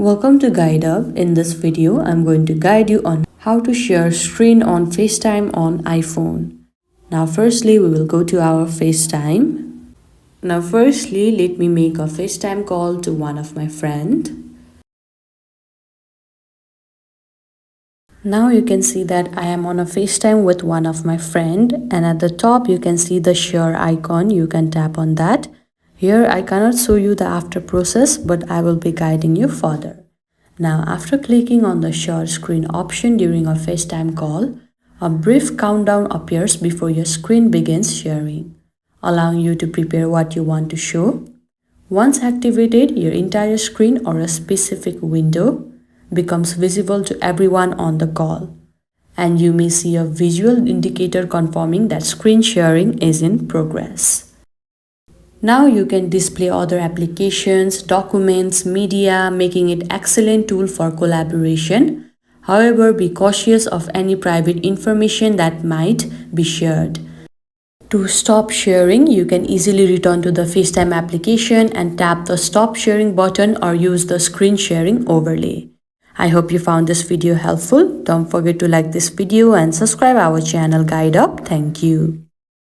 Welcome to Guide Up. In this video, I'm going to guide you on how to share screen on FaceTime on iPhone. Now firstly, we will go to our FaceTime. Now firstly, let me make a FaceTime call to one of my friend. Now you can see that I am on a FaceTime with one of my friend, and at the top you can see the share icon. You can tap on that. Here I cannot show you the after process, but I will be guiding you further. Now after clicking on the share screen option during a FaceTime call, a brief countdown appears before your screen begins sharing, allowing you to prepare what you want to show. Once activated, your entire screen or a specific window becomes visible to everyone on the call, and you may see a visual indicator confirming that screen sharing is in progress. Now you can display other applications, documents, media, making it an excellent tool for collaboration. However, be cautious of any private information that might be shared. To stop sharing, you can easily return to the FaceTime application and tap the Stop Sharing button or use the Screen Sharing overlay. I hope you found this video helpful. Don't forget to like this video and subscribe our channel Guide Up. Thank you.